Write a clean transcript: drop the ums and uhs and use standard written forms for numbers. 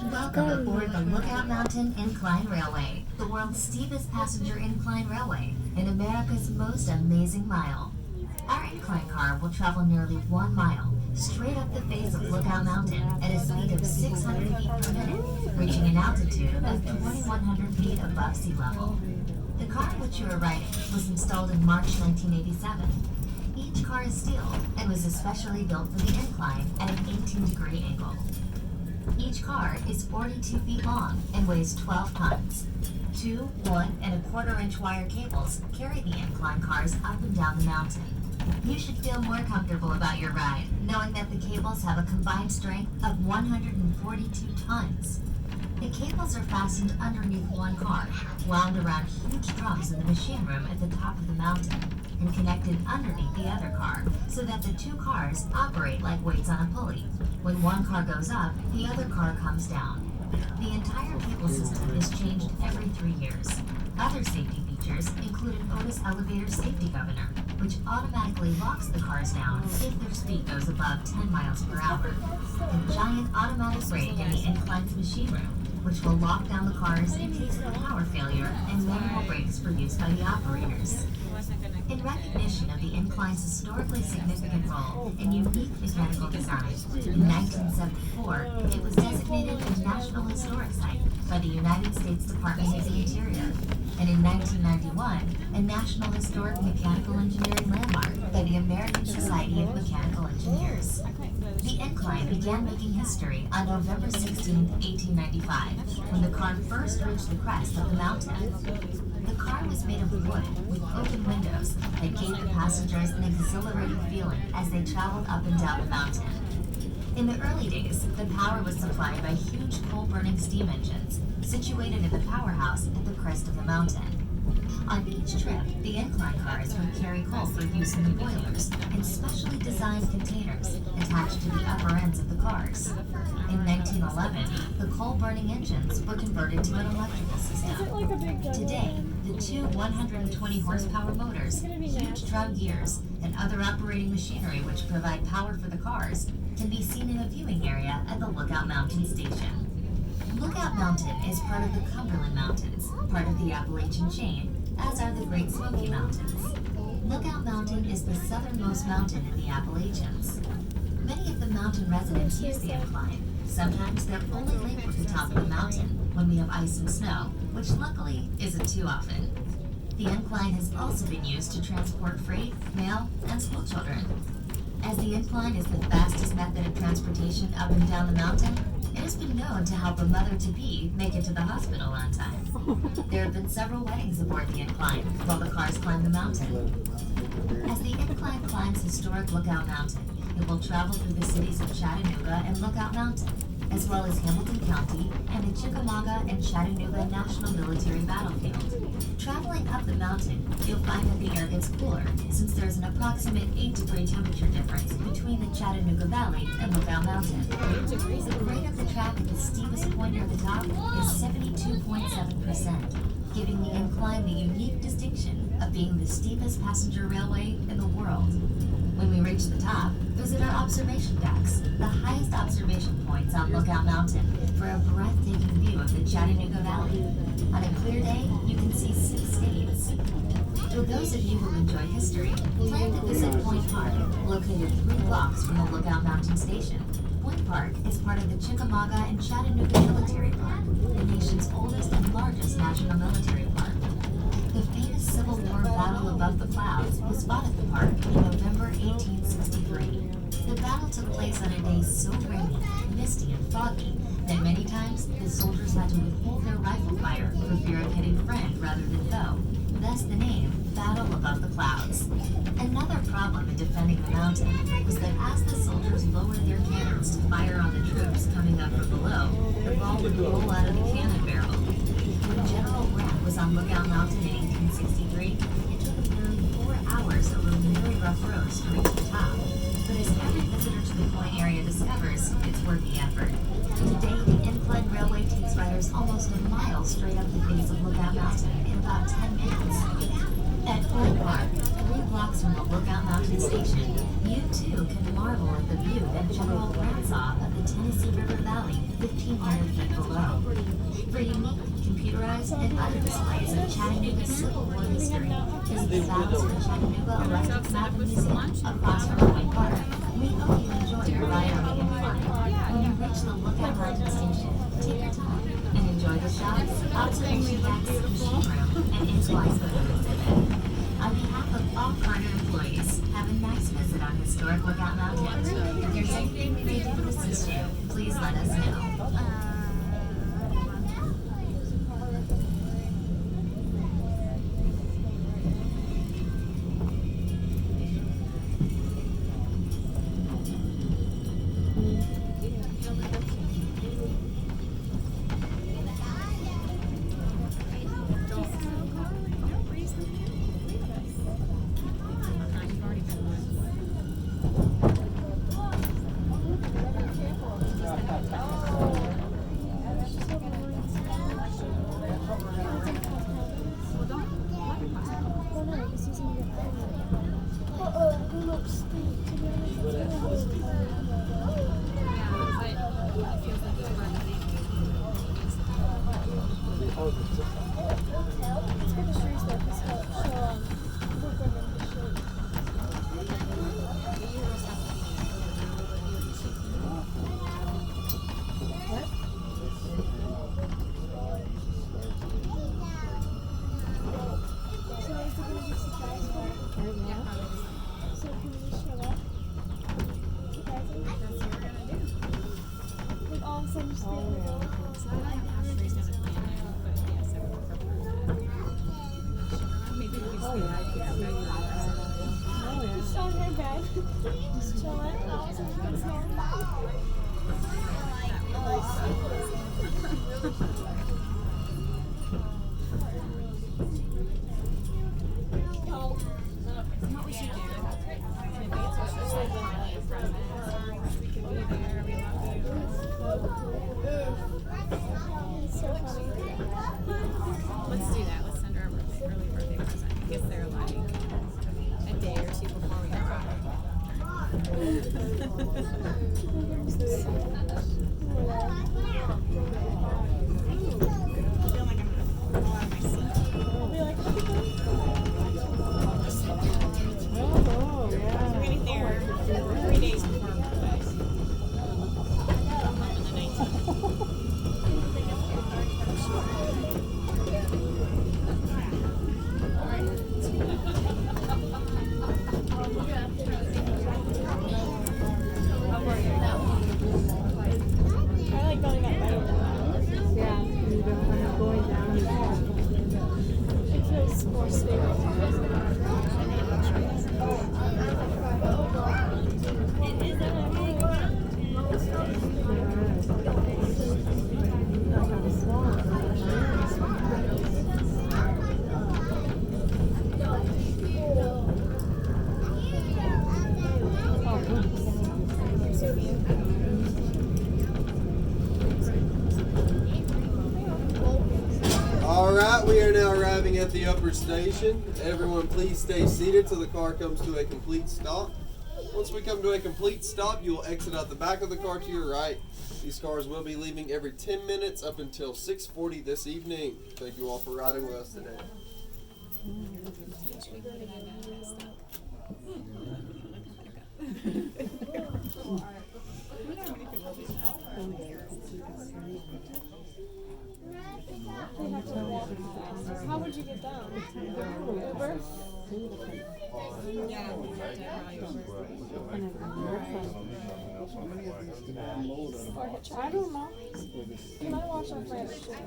Welcome aboard the Lookout Mountain Incline Railway, the world's steepest passenger incline railway and America's most amazing mile. Our incline car will travel nearly 1 mile, straight up the face of Lookout Mountain at a speed of 600 feet per minute, reaching an altitude of 2,100 feet above sea level. The car which you are riding was installed in March 1987. Each car is steel and was especially built for the incline at an 18-degree angle. Each car is 42 feet long and weighs 12 tons. 2 1.25-inch wire cables carry the incline cars up and down the mountain. You should feel more comfortable about your ride, knowing that the cables have a combined strength of 142 tons. The cables are fastened underneath one car, wound around huge drums in the machine room at the top of the mountain, and connected underneath the other car, so that the two cars operate like weights on a pulley. When one car goes up, the other car comes down. The entire cable system is changed every 3 years. Other safety features include an Otis elevator safety governor, which automatically locks the cars down if their speed goes above 10 miles per hour. A giant automatic brake in the incline's machine room, which will lock down the cars in case of a power failure, and manual brakes for use by the operators. In recognition of the incline's historically significant role and unique mechanical design, in 1974, it was designated a National Historic Site by the United States Department of the Interior, and in 1991, a National Historic Mechanical Engineering Landmark by the American Society of Mechanical Engineers. The incline began making history on November 16, 1895, when the car first reached the crest of the mountain. The car was made of wood with open windows that gave the passengers an exhilarating feeling as they traveled up and down the mountain. In the early days, the power was supplied by huge coal-burning steam engines situated in the powerhouse at the crest of the mountain. On each trip, the incline cars would carry coal for use in the boilers in specially designed containers attached to the upper ends of the cars. In 1911, the coal-burning engines were converted to an electrical system. Today, the two 120-horsepower motors, huge drum gears, and other operating machinery which provide power for the cars can be seen in a viewing area at the Lookout Mountain Station. Lookout Mountain is part of the Cumberland Mountains, part of the Appalachian chain, as are the Great Smoky Mountains. Lookout Mountain is the southernmost mountain in the Appalachians. Many of the mountain residents use the incline. Sometimes they're only late at the top of the mountain when we have ice and snow, which luckily isn't too often. The incline has also been used to transport freight, mail, and school children. As the incline is the fastest method of transportation up and down the mountain, it has been known to help a mother-to-be make it to the hospital on time. There have been several weddings aboard the incline while the cars climb the mountain. As the incline climbs historic Lookout Mountain, it will travel through the cities of Chattanooga and Lookout Mountain, as well as Hamilton County and the Chickamauga and Chattanooga National Military Battlefield. Traveling up the mountain, you'll find that the air gets cooler, since there's an approximate 8-degree temperature difference between the Chattanooga Valley and Lookout Mountain. The grade of the track at the steepest point near the top is 72.7%, giving the incline the unique distinction of being the steepest passenger railway in the world. When we reach the top, visit our observation decks, the highest observation points on Lookout Mountain, for a breathtaking view of the Chattanooga Valley. On a clear day, you can see 6 states. For those of you who enjoy history, plan to visit Point Park, located 3 blocks from the Lookout Mountain Station. Point Park is part of the Chickamauga and Chattanooga Military Park, the nation's oldest and largest national military park. The famous Civil War Battle Above the Clouds was fought at the park in November 1863. The battle took place on a day so rainy, misty, and foggy that many times the soldiers had to withhold their rifle fire for fear of hitting friend rather than foe. Thus the name, Battle Above the Clouds. Another problem in defending the mountain was that as the soldiers lowered their cannons to fire on the troops coming up from below, the ball would roll out of the cannon barrel. When General Grant was on Lookout Mountain in 1863, it took him nearly 4 hours over very rough roads to reach the top. But as every visitor to the point area discovers, it's worth the effort. Today, the incline railway takes riders almost a mile straight up the face of Lookout Mountain in about 10 minutes. At Point Park, 3 blocks from the Lookout Mountain Station, you too can marvel at the view that General Grant saw of the Tennessee River Valley 1,500 feet below. For unique, computerized, and other displays of Chattanooga's Civil War history, visit the Battles for Chattanooga Electric Map Museum across from Point Park. We hope you enjoy your ride on the Incline. When you reach the Lookout Mountain Station, take your time and enjoy the shops, observation decks, machine room, and Incline photo exhibit. On behalf of all Carter employees, have a nice visit on historic Lookout Mountain. If there's anything we may do to assist you, please let us know. Let's do that. Let's send her a early birthday present. I guess they're like a day or two before we arrive. Alright, we are now arriving at the upper station. Everyone please stay seated till the car comes to a complete stop. Once we come to a complete stop, you will exit out the back of the car to your right. These cars will be leaving every 10 minutes up until 6:40 this evening. Thank you all for riding with us today. How would you get down? Uber? Yeah, I don't know. Can I wash off my other shirt?